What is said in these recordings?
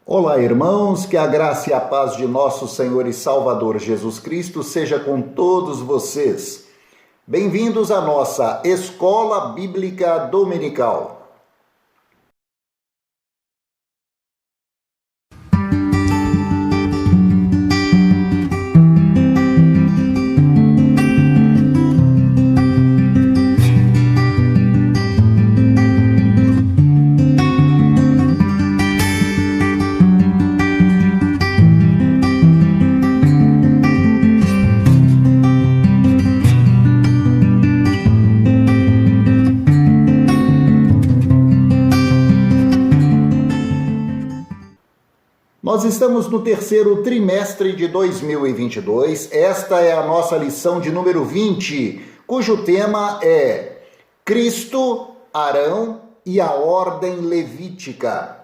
Olá, irmãos, que a graça e a paz de nosso Senhor e Salvador Jesus Cristo seja com todos vocês. Bem-vindos à nossa Escola Bíblica Dominical. Nós estamos no terceiro trimestre de 2022, esta é a nossa lição de número 20, cujo tema é Cristo, Arão e a ordem levítica.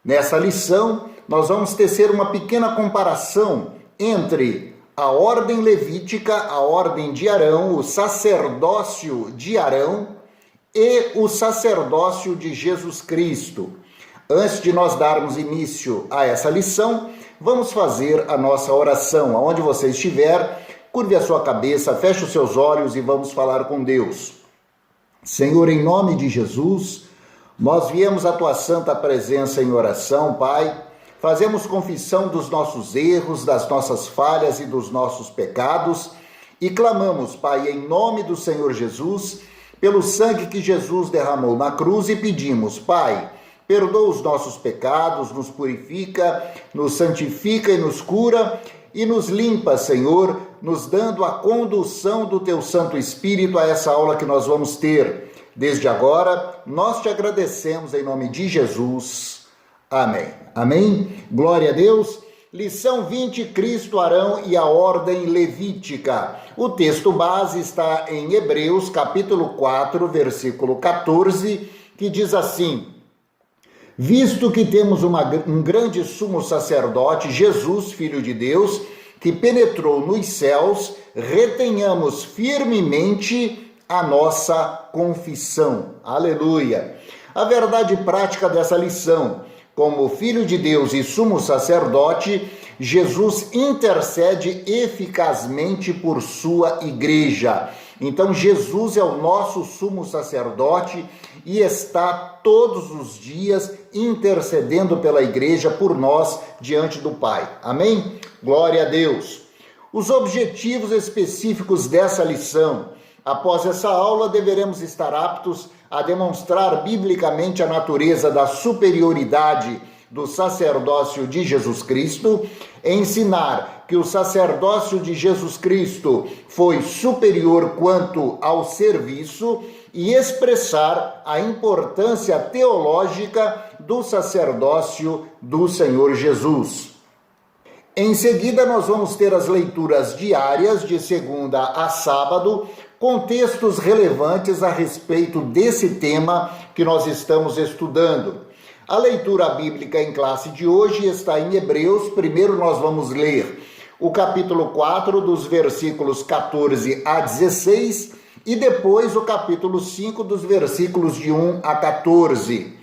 Nessa lição, nós vamos tecer uma pequena comparação entre a ordem levítica, a ordem de Arão, o sacerdócio de Arão e o sacerdócio de Jesus Cristo. Antes de nós darmos início a essa lição, vamos fazer a nossa oração. Aonde você estiver, curve a sua cabeça, feche os seus olhos e vamos falar com Deus. Senhor, em nome de Jesus, nós viemos à tua santa presença em oração, Pai. Fazemos confissão dos nossos erros, das nossas falhas e dos nossos pecados e clamamos, Pai, em nome do Senhor Jesus, pelo sangue que Jesus derramou na cruz e pedimos, Pai, perdoa os nossos pecados, nos purifica, nos santifica e nos cura e nos limpa, Senhor, nos dando a condução do Teu Santo Espírito a essa aula que nós vamos ter. Desde agora, nós te agradecemos em nome de Jesus. Amém. Amém? Glória a Deus. Lição 20, Cristo, Arão e a ordem levítica. O texto base está em Hebreus, capítulo 4, versículo 14, que diz assim: visto que temos um grande sumo sacerdote, Jesus, Filho de Deus, que penetrou nos céus, retenhamos firmemente a nossa confissão. Aleluia! A verdade prática dessa lição: como Filho de Deus e sumo sacerdote, Jesus intercede eficazmente por sua igreja. Então, Jesus é o nosso sumo sacerdote e está todos os dias intercedendo pela igreja por nós diante do Pai. Amém? Glória a Deus. Os objetivos específicos dessa lição. Após essa aula, deveremos estar aptos a demonstrar biblicamente a natureza da superioridade do sacerdócio de Jesus Cristo, ensinar que o sacerdócio de Jesus Cristo foi superior quanto ao serviço e expressar a importância teológica do sacerdócio do Senhor Jesus. Em seguida, nós vamos ter as leituras diárias de segunda a sábado, com textos relevantes a respeito desse tema que nós estamos estudando. A leitura bíblica em classe de hoje está em Hebreus. Primeiro nós vamos ler o capítulo 4, dos versículos 14 a 16, e depois o capítulo 5, dos versículos de 1 a 14.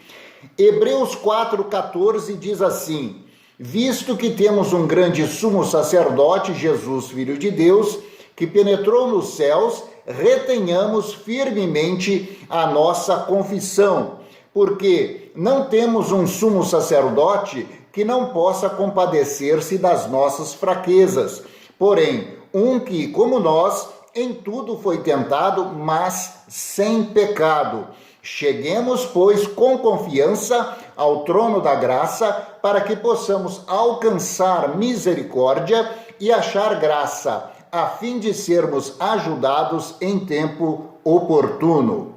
Hebreus 4, 14 diz assim: visto que temos um grande sumo sacerdote, Jesus, Filho de Deus, que penetrou nos céus, retenhamos firmemente a nossa confissão, porque não temos um sumo sacerdote que não possa compadecer-se das nossas fraquezas, porém, um que, como nós, em tudo foi tentado, mas sem pecado. Cheguemos, pois, com confiança ao trono da graça, para que possamos alcançar misericórdia e achar graça, a fim de sermos ajudados em tempo oportuno.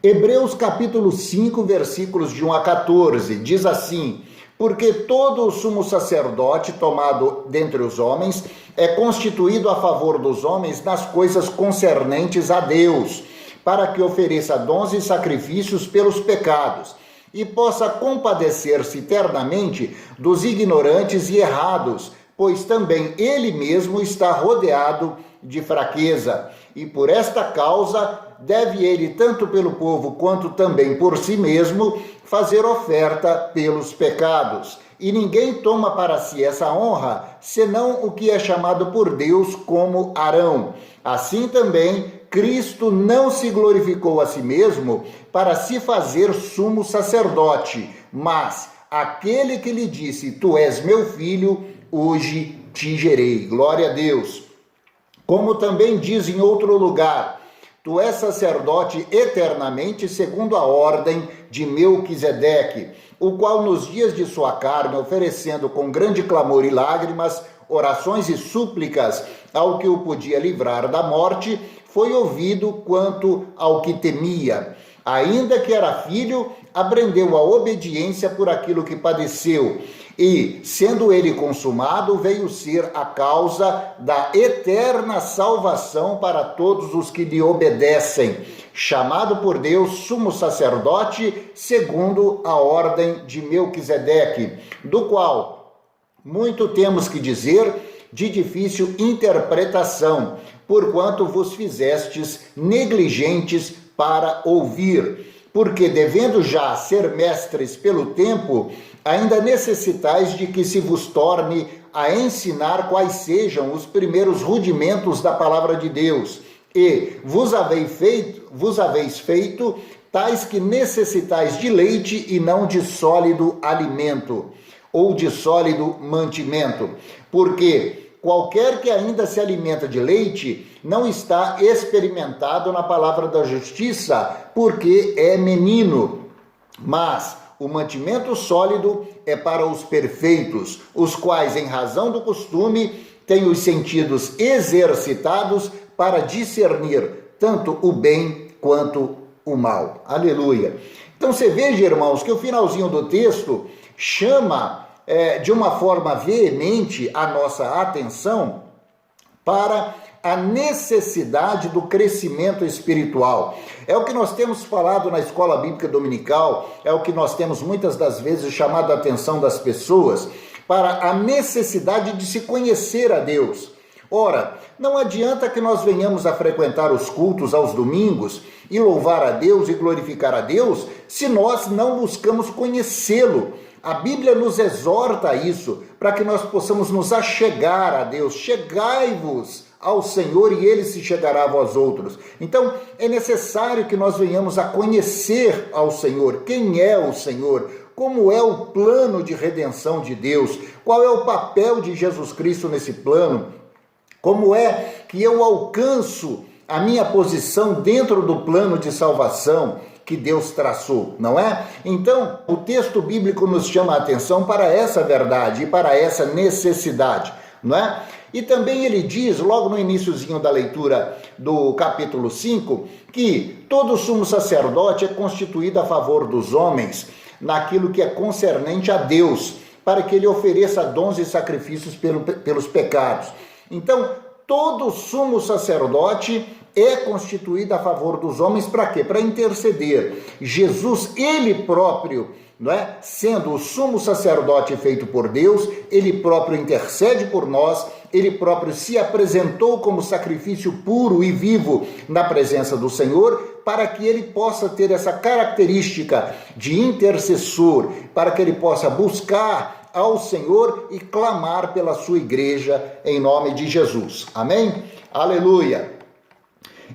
Hebreus capítulo 5, versículos de 1 a 14, diz assim: porque todo o sumo sacerdote tomado dentre os homens é constituído a favor dos homens nas coisas concernentes a Deus, para que ofereça dons e sacrifícios pelos pecados, e possa compadecer-se eternamente dos ignorantes e errados, pois também ele mesmo está rodeado de fraqueza, e por esta causa deve ele, tanto pelo povo quanto também por si mesmo, fazer oferta pelos pecados. E ninguém toma para si essa honra, senão o que é chamado por Deus como Arão. Assim também, Cristo não se glorificou a si mesmo para se fazer sumo sacerdote, mas aquele que lhe disse: tu és meu filho, hoje te gerei. Glória a Deus. Como também diz em outro lugar: tu és sacerdote eternamente segundo a ordem de Melquisedeque, o qual nos dias de sua carne, oferecendo com grande clamor e lágrimas, orações e súplicas ao que o podia livrar da morte, foi ouvido quanto ao que temia. Ainda que era filho, aprendeu a obediência por aquilo que padeceu, e, sendo ele consumado, veio ser a causa da eterna salvação para todos os que lhe obedecem, chamado por Deus sumo sacerdote, segundo a ordem de Melquisedeque, do qual muito temos que dizer, de difícil interpretação, porquanto vos fizestes negligentes para ouvir, porque devendo já ser mestres pelo tempo, ainda necessitais de que se vos torne a ensinar quais sejam os primeiros rudimentos da palavra de Deus, e vos haveis feito tais que necessitais de leite e não de sólido alimento, ou de sólido mantimento, porque qualquer que ainda se alimenta de leite não está experimentado na palavra da justiça, porque é menino. Mas o mantimento sólido é para os perfeitos, os quais, em razão do costume, têm os sentidos exercitados para discernir tanto o bem quanto o mal. Aleluia. Então você veja, irmãos, que o finalzinho do texto chama de uma forma veemente a nossa atenção para a necessidade do crescimento espiritual. É o que nós temos falado na escola bíblica dominical, é o que nós temos muitas das vezes chamado a atenção das pessoas para a necessidade de se conhecer a Deus. Ora, não adianta que nós venhamos a frequentar os cultos aos domingos e louvar a Deus e glorificar a Deus se nós não buscamos conhecê-lo. A Bíblia nos exorta a isso, para que nós possamos nos achegar a Deus. Chegai-vos ao Senhor e Ele se chegará a vós outros. Então, é necessário que nós venhamos a conhecer ao Senhor. Quem é o Senhor? Como é o plano de redenção de Deus? Qual é o papel de Jesus Cristo nesse plano? Como é que eu alcanço a minha posição dentro do plano de salvação que Deus traçou, não é? Então, o texto bíblico nos chama a atenção para essa verdade e para essa necessidade, não é? E também ele diz, logo no iniciozinho da leitura do capítulo 5, que todo sumo sacerdote é constituído a favor dos homens naquilo que é concernente a Deus, para que ele ofereça dons e sacrifícios pelos pecados. Então, todo sumo sacerdote é constituído a favor dos homens para quê? Para interceder. Jesus, ele próprio, não é? Sendo o sumo sacerdote feito por Deus, ele próprio intercede por nós, ele próprio se apresentou como sacrifício puro e vivo na presença do Senhor, para que ele possa ter essa característica de intercessor, para que ele possa buscar ao Senhor e clamar pela sua igreja em nome de Jesus. Amém? Aleluia!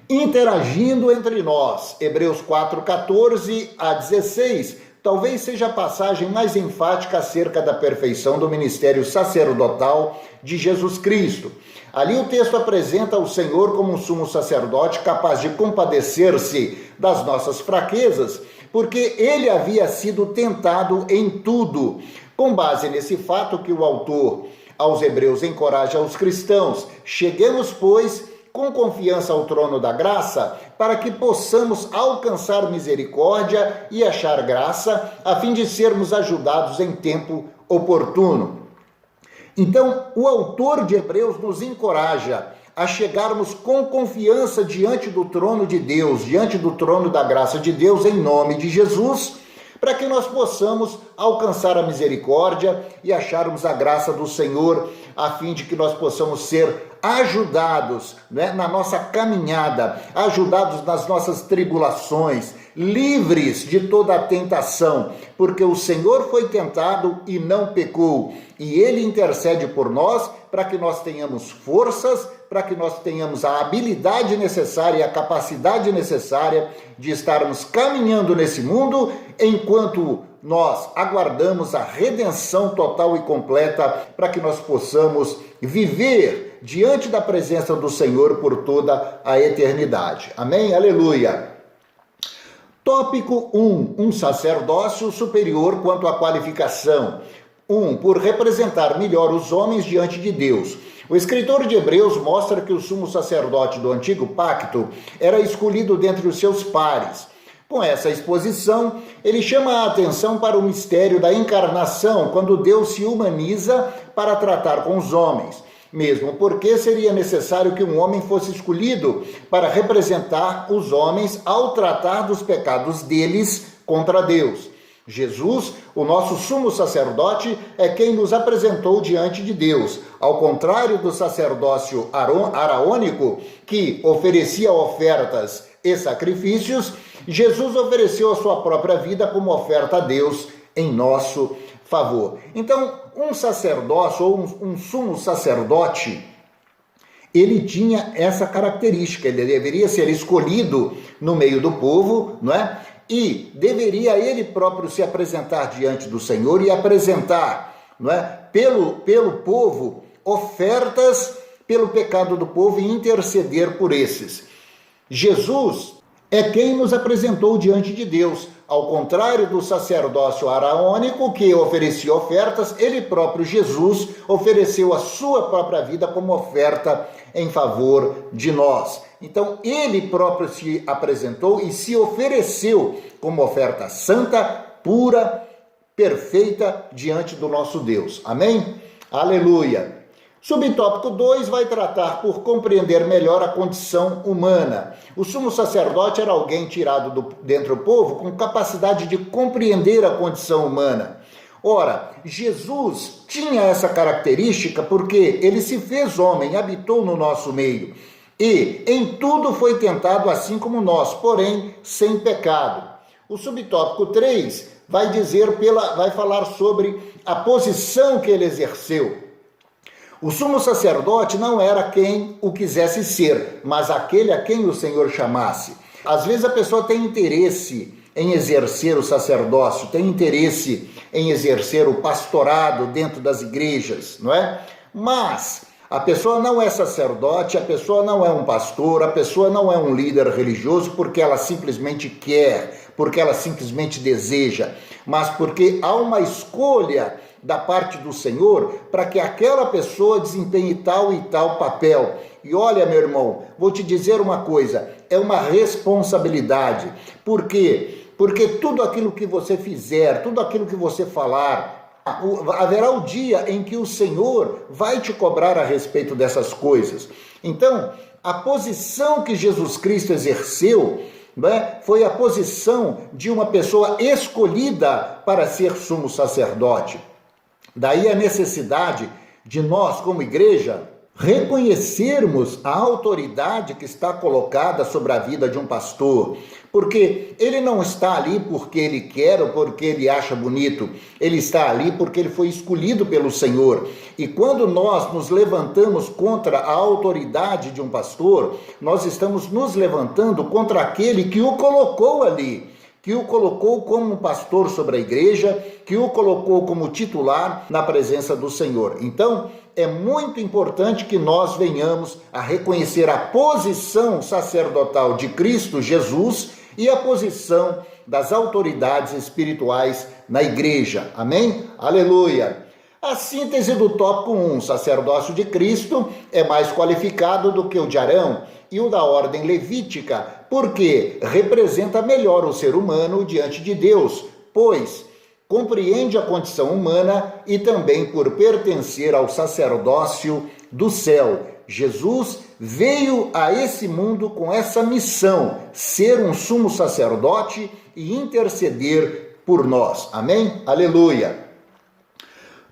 Interagindo entre nós, Hebreus 4:14 a 16, talvez seja a passagem mais enfática acerca da perfeição do ministério sacerdotal de Jesus Cristo. Ali o texto apresenta o Senhor como um sumo sacerdote capaz de compadecer-se das nossas fraquezas, porque ele havia sido tentado em tudo. Com base nesse fato que o autor aos Hebreus encoraja os cristãos, cheguemos, pois, com confiança ao trono da graça, para que possamos alcançar misericórdia e achar graça, a fim de sermos ajudados em tempo oportuno. Então, o autor de Hebreus nos encoraja a chegarmos com confiança diante do trono de Deus, diante do trono da graça de Deus, em nome de Jesus, para que nós possamos alcançar a misericórdia e acharmos a graça do Senhor, a fim de que nós possamos ser ajudados, né, na nossa caminhada, ajudados nas nossas tribulações, livres de toda a tentação, porque o Senhor foi tentado e não pecou, e Ele intercede por nós para que nós tenhamos forças, para que nós tenhamos a habilidade necessária e a capacidade necessária de estarmos caminhando nesse mundo, enquanto nós aguardamos a redenção total e completa, para que nós possamos viver diante da presença do Senhor por toda a eternidade. Amém? Aleluia! Tópico 1. Um sacerdócio superior quanto à qualificação. 1. Por representar melhor os homens diante de Deus. O escritor de Hebreus mostra que o sumo sacerdote do antigo pacto era escolhido dentre os seus pares. Com essa exposição, ele chama a atenção para o mistério da encarnação, quando Deus se humaniza para tratar com os homens. Mesmo porque seria necessário que um homem fosse escolhido para representar os homens ao tratar dos pecados deles contra Deus. Jesus, o nosso sumo sacerdote, é quem nos apresentou diante de Deus. Ao contrário do sacerdócio araônico, que oferecia ofertas e sacrifícios, Jesus ofereceu a sua própria vida como oferta a Deus em nosso favor. Então, um sacerdócio ou um sumo sacerdote, ele tinha essa característica, ele deveria ser escolhido no meio do povo, não é? E deveria ele próprio se apresentar diante do Senhor e apresentar, não é, pelo povo ofertas pelo pecado do povo e interceder por esses. Jesus é quem nos apresentou diante de Deus. Ao contrário do sacerdócio araônico, que oferecia ofertas, ele próprio, Jesus, ofereceu a sua própria vida como oferta em favor de nós. Então, ele próprio se apresentou e se ofereceu como oferta santa, pura, perfeita diante do nosso Deus. Amém? Aleluia! Subtópico 2 vai tratar por compreender melhor a condição humana. O sumo sacerdote era alguém tirado dentre o povo com capacidade de compreender a condição humana. Ora, Jesus tinha essa característica porque ele se fez homem, habitou no nosso meio. E em tudo foi tentado assim como nós, porém sem pecado. O subtópico 3 vai falar sobre a posição que ele exerceu. O sumo sacerdote não era quem o quisesse ser, mas aquele a quem o Senhor chamasse. Às vezes a pessoa tem interesse em exercer o sacerdócio, tem interesse em exercer o pastorado dentro das igrejas, não é? Mas a pessoa não é sacerdote, a pessoa não é um pastor, a pessoa não é um líder religioso porque ela simplesmente quer, porque ela simplesmente deseja, mas porque há uma escolha da parte do Senhor para que aquela pessoa desempenhe tal e tal papel. E olha, meu irmão, vou te dizer uma coisa, é uma responsabilidade. Por quê? Porque tudo aquilo que você fizer, tudo aquilo que você falar, haverá o dia em que o Senhor vai te cobrar a respeito dessas coisas. Então, a posição que Jesus Cristo exerceu, né, foi a posição de uma pessoa escolhida para ser sumo sacerdote. Daí a necessidade de nós, como igreja, reconhecermos a autoridade que está colocada sobre a vida de um pastor, porque ele não está ali porque ele quer ou porque ele acha bonito, ele está ali porque ele foi escolhido pelo Senhor. E quando nós nos levantamos contra a autoridade de um pastor, nós estamos nos levantando contra aquele que o colocou ali, que o colocou como pastor sobre a igreja, que o colocou como titular na presença do Senhor. Então, é muito importante que nós venhamos a reconhecer a posição sacerdotal de Cristo Jesus e a posição das autoridades espirituais na igreja. Amém? Aleluia! A síntese do tópico 1, sacerdócio de Cristo, é mais qualificado do que o de Arão e o da ordem levítica, porque representa melhor o ser humano diante de Deus, pois compreende a condição humana e também por pertencer ao sacerdócio do céu. Jesus veio a esse mundo com essa missão, ser um sumo sacerdote e interceder por nós. Amém? Aleluia!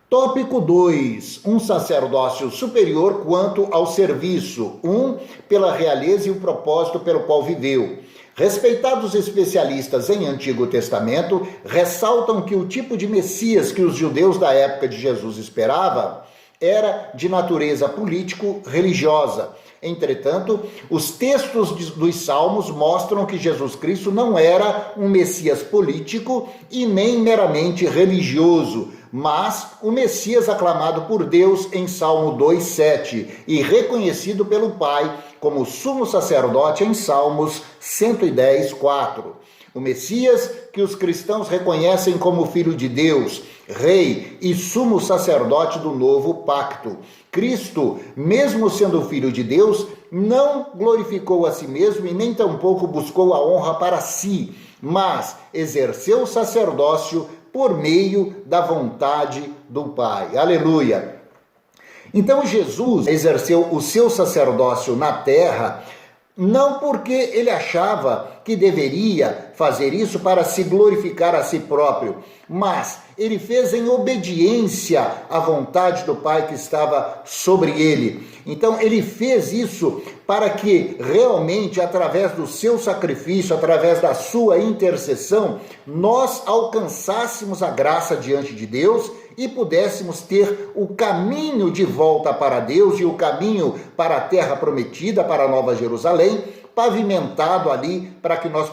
Tópico 2. Um sacerdócio superior quanto ao serviço. 1. Pela realeza e o propósito pelo qual viveu. Respeitados especialistas em Antigo Testamento ressaltam que o tipo de Messias que os judeus da época de Jesus esperavam era de natureza político-religiosa. Entretanto, os textos dos Salmos mostram que Jesus Cristo não era um Messias político e nem meramente religioso, mas o Messias aclamado por Deus em Salmo 2:7 e reconhecido pelo Pai como sumo sacerdote em Salmos 110:4. O Messias que os cristãos reconhecem como Filho de Deus, Rei e sumo sacerdote do novo pacto. Cristo, mesmo sendo Filho de Deus, não glorificou a si mesmo e nem tampouco buscou a honra para si, mas exerceu o sacerdócio por meio da vontade do Pai. Aleluia! Então Jesus exerceu o seu sacerdócio na terra não porque ele achava que deveria fazer isso para se glorificar a si próprio, mas ele fez em obediência à vontade do Pai que estava sobre ele. Então ele fez isso para que realmente, através do seu sacrifício, através da sua intercessão, nós alcançássemos a graça diante de Deus e pudéssemos ter o caminho de volta para Deus e o caminho para a terra prometida, para a Nova Jerusalém, pavimentado ali para que nós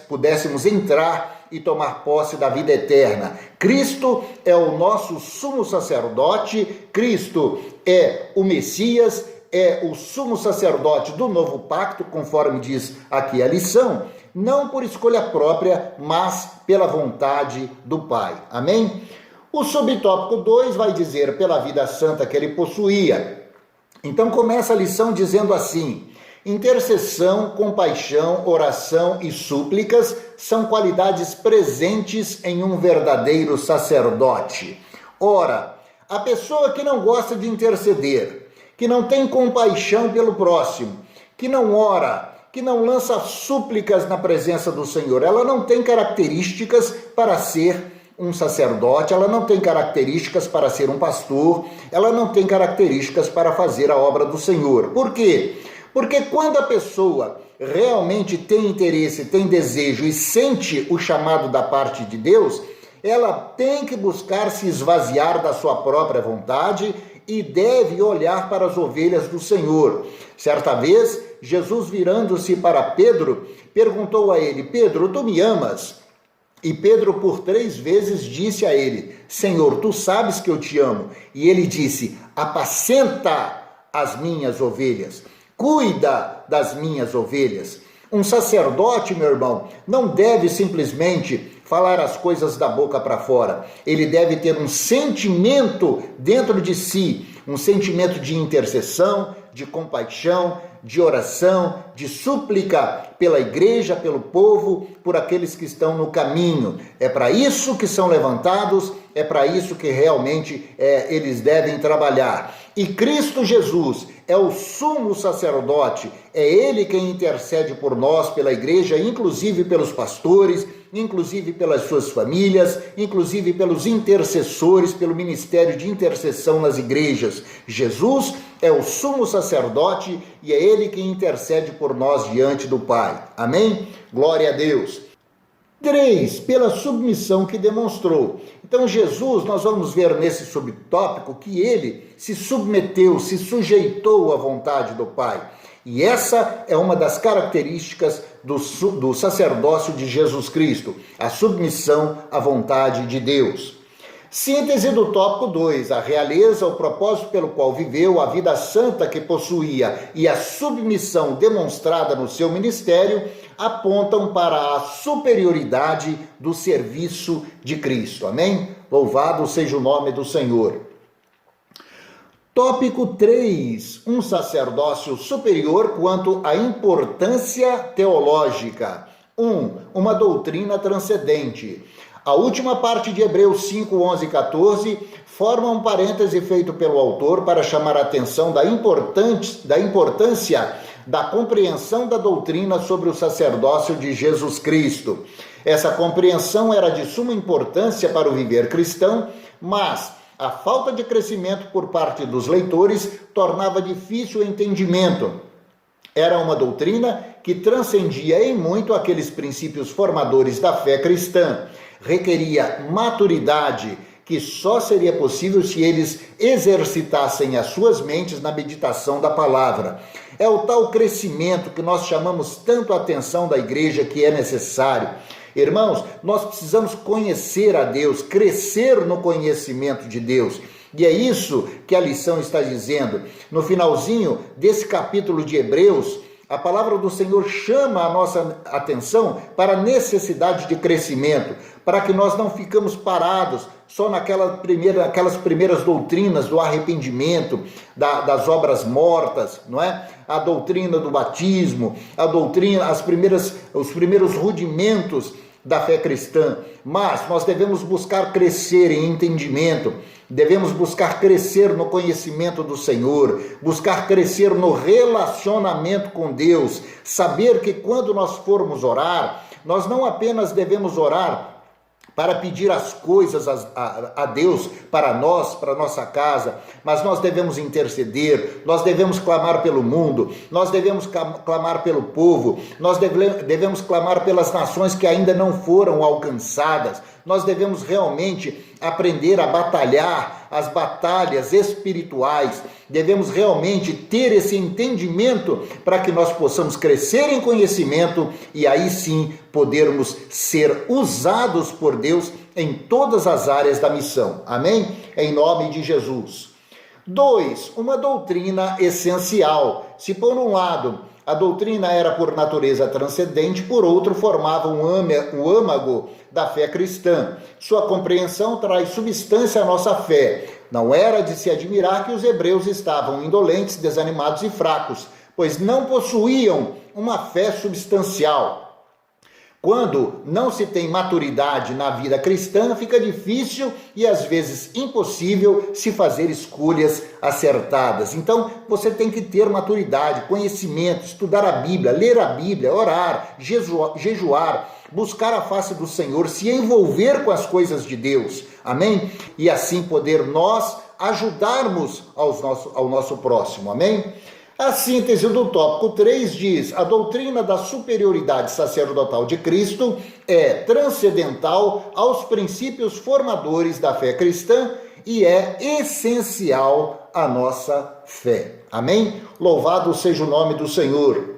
pudéssemos entrar e tomar posse da vida eterna. Cristo é o nosso sumo sacerdote, Cristo é o Messias, é o sumo sacerdote do novo pacto, conforme diz aqui a lição, não por escolha própria, mas pela vontade do Pai. Amém? O subtópico 2 vai dizer pela vida santa que ele possuía. Então começa a lição dizendo assim: intercessão, compaixão, oração e súplicas são qualidades presentes em um verdadeiro sacerdote. Ora, a pessoa que não gosta de interceder, que não tem compaixão pelo próximo, que não ora, que não lança súplicas na presença do Senhor, ela não tem características para ser um sacerdote, ela não tem características para ser um pastor, ela não tem características para fazer a obra do Senhor. Por quê? Porque quando a pessoa realmente tem interesse, tem desejo e sente o chamado da parte de Deus, ela tem que buscar se esvaziar da sua própria vontade e deve olhar para as ovelhas do Senhor. Certa vez, Jesus, virando-se para Pedro, perguntou a ele: Pedro, tu me amas? E Pedro por 3 vezes disse a ele: Senhor, tu sabes que eu te amo. E ele disse: apacenta as minhas ovelhas, cuida das minhas ovelhas. Um sacerdote, meu irmão, não deve simplesmente falar as coisas da boca para fora. Ele deve ter um sentimento dentro de si, um sentimento de intercessão, de compaixão, de oração, de súplica pela igreja, pelo povo, por aqueles que estão no caminho. É para isso que são levantados, é para isso que realmente eles devem trabalhar. E Cristo Jesus é o sumo sacerdote, é Ele quem intercede por nós, pela igreja, inclusive pelos pastores, inclusive pelas suas famílias, inclusive pelos intercessores, pelo ministério de intercessão nas igrejas. Jesus é o sumo sacerdote e é Ele quem intercede por nós diante do Pai. Amém? Glória a Deus. 3, pela submissão que demonstrou. Então Jesus, nós vamos ver nesse subtópico que ele se submeteu, se sujeitou à vontade do Pai. E essa é uma das características do sacerdócio de Jesus Cristo, a submissão à vontade de Deus. Síntese do tópico 2, a realeza, o propósito pelo qual viveu, a vida santa que possuía e a submissão demonstrada no seu ministério apontam para a superioridade do serviço de Cristo. Amém? Louvado seja o nome do Senhor. Tópico 3, um sacerdócio superior quanto à importância teológica. 1. Uma doutrina transcendente. A última parte de Hebreus 5, 11 e 14 forma um parêntese feito pelo autor para chamar a atenção da importância da compreensão da doutrina sobre o sacerdócio de Jesus Cristo. Essa compreensão era de suma importância para o viver cristão, mas A falta de crescimento por parte dos leitores tornava difícil o entendimento. Era uma doutrina que transcendia em muito aqueles princípios formadores da fé cristã. Requeria maturidade, que só seria possível se eles exercitassem as suas mentes na meditação da palavra. É o tal crescimento que nós chamamos tanto a atenção da igreja que é necessário. Irmãos, nós precisamos conhecer a Deus, crescer no conhecimento de Deus. E é isso que a lição está dizendo. No finalzinho desse capítulo de Hebreus, a palavra do Senhor chama a nossa atenção para a necessidade de crescimento, para que nós não ficamos parados só aquelas primeiras doutrinas do arrependimento, das obras mortas, não é? A doutrina do batismo, os primeiros rudimentos da fé cristã, mas nós devemos buscar crescer em entendimento, devemos buscar crescer no conhecimento do Senhor, buscar crescer no relacionamento com Deus, saber que quando nós formos orar, nós não apenas devemos orar para pedir as coisas a Deus para nós, para nossa casa, mas nós devemos interceder, nós devemos clamar pelo mundo, nós devemos clamar pelo povo, nós devemos clamar pelas nações que ainda não foram alcançadas, nós devemos realmente aprender a batalhar as batalhas espirituais, devemos realmente ter esse entendimento para que nós possamos crescer em conhecimento e aí sim podermos ser usados por Deus em todas as áreas da missão. Amém? Em nome de Jesus. 2. Uma doutrina essencial. Se por um lado a doutrina era por natureza transcendente, por outro formava o âmago da fé cristã. Sua compreensão traz substância à nossa fé. Não era de se admirar que os hebreus estavam indolentes, desanimados e fracos, pois não possuíam uma fé substancial. Quando não se tem maturidade na vida cristã, fica difícil e às vezes impossível se fazer escolhas acertadas. Então, você tem que ter maturidade, conhecimento, estudar a Bíblia, ler a Bíblia, orar, jejuar, buscar a face do Senhor, se envolver com as coisas de Deus. Amém? E assim poder nós ajudarmos ao nosso próximo. Amém? A síntese do tópico 3 diz: a doutrina da superioridade sacerdotal de Cristo é transcendental aos princípios formadores da fé cristã e é essencial à nossa fé. Amém? Louvado seja o nome do Senhor.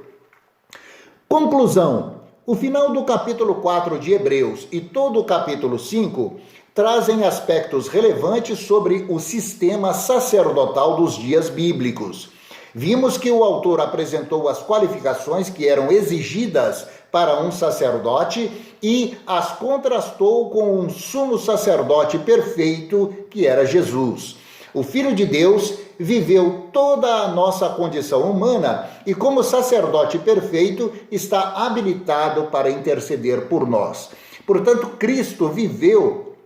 Conclusão: o final do capítulo 4 de Hebreus e todo o capítulo 5 trazem aspectos relevantes sobre o sistema sacerdotal dos dias bíblicos. Vimos que o autor apresentou as qualificações que eram exigidas para um sacerdote e as contrastou com um sumo sacerdote perfeito, que era Jesus. O Filho de Deus viveu toda a nossa condição humana e, como sacerdote perfeito, está habilitado para interceder por nós. Portanto, Cristo viveu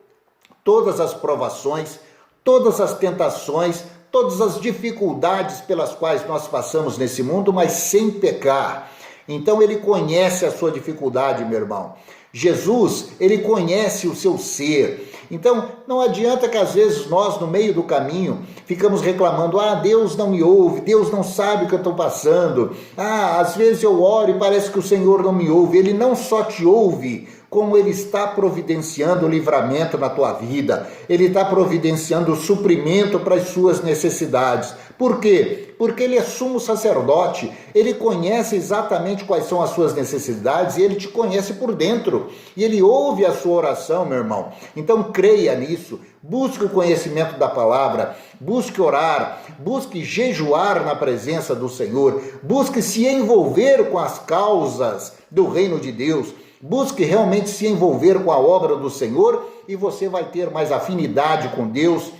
todas as provações, todas as tentações, todas as dificuldades pelas quais nós passamos nesse mundo, mas sem pecar. Então ele conhece a sua dificuldade, meu irmão. Jesus, ele conhece o seu ser. Então não adianta que às vezes nós, no meio do caminho, ficamos reclamando: Deus não me ouve, Deus não sabe o que eu estou passando. Às vezes eu oro e parece que o Senhor não me ouve. Ele não só te ouve, como Ele está providenciando o livramento na tua vida, Ele está providenciando o suprimento para as suas necessidades. Por quê? Porque Ele é sumo sacerdote, Ele conhece exatamente quais são as suas necessidades e Ele te conhece por dentro. E Ele ouve a sua oração, meu irmão. Então creia nisso, busque o conhecimento da palavra, busque orar, busque jejuar na presença do Senhor, busque se envolver com as causas do reino de Deus, busque realmente se envolver com a obra do Senhor e você vai ter mais afinidade com Deus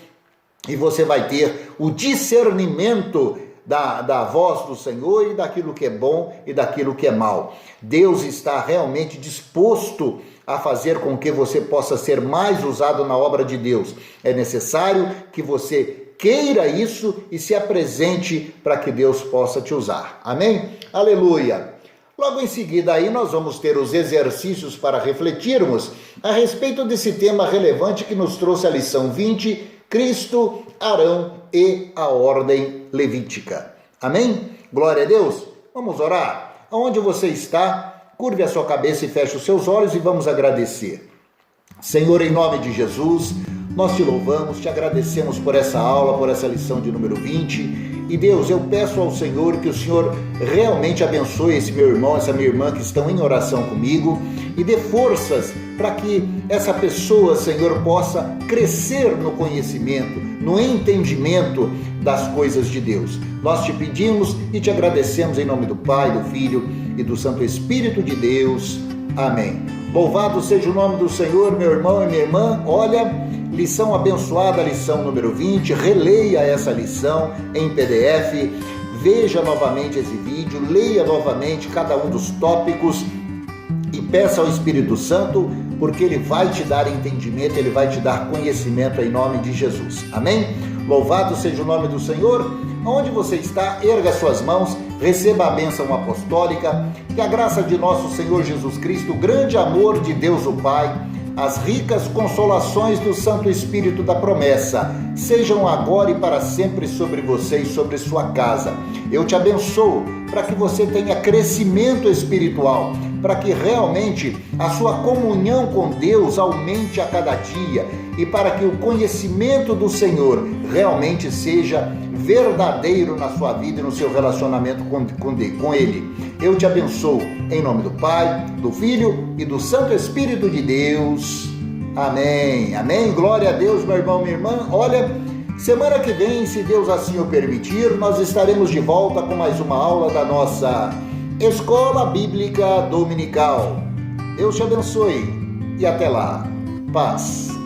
e você vai ter o discernimento da voz do Senhor e daquilo que é bom e daquilo que é mal. Deus está realmente disposto a fazer com que você possa ser mais usado na obra de Deus. É necessário que você queira isso e se apresente para que Deus possa te usar. Amém? Aleluia! Logo em seguida aí nós vamos ter os exercícios para refletirmos a respeito desse tema relevante que nos trouxe a lição 20 Cristo, Arão e a ordem levítica. Amém? Glória a Deus. Vamos orar? Aonde você está, curve a sua cabeça e feche os seus olhos e vamos agradecer. Senhor, em nome de Jesus, nós te louvamos, te agradecemos por essa aula, por essa lição de número 20. E Deus, eu peço ao Senhor que o Senhor realmente abençoe esse meu irmão, essa minha irmã que estão em oração comigo e dê forças para que essa pessoa, Senhor, possa crescer no conhecimento, no entendimento das coisas de Deus. Nós te pedimos e te agradecemos em nome do Pai, do Filho e do Santo Espírito de Deus. Amém. Louvado seja o nome do Senhor, meu irmão e minha irmã. Olha, lição abençoada, lição número 20. Releia essa lição em PDF. Veja novamente esse vídeo, leia novamente cada um dos tópicos e peça ao Espírito Santo, porque ele vai te dar entendimento, ele vai te dar conhecimento em nome de Jesus. Amém? Louvado seja o nome do Senhor. Onde você está, erga suas mãos, receba a bênção apostólica, que a graça de nosso Senhor Jesus Cristo, o grande amor de Deus o Pai, as ricas consolações do Santo Espírito da promessa, sejam agora e para sempre sobre você e sobre sua casa. Eu te abençoo para que você tenha crescimento espiritual, para que realmente a sua comunhão com Deus aumente a cada dia e para que o conhecimento do Senhor realmente seja verdadeiro na sua vida e no seu relacionamento com Ele. Eu te abençoo em nome do Pai, do Filho e do Santo Espírito de Deus. Amém. Amém. Glória a Deus, meu irmão, minha irmã. Olha, semana que vem, se Deus assim o permitir, nós estaremos de volta com mais uma aula da nossa Escola Bíblica Dominical. Deus te abençoe e até lá. Paz.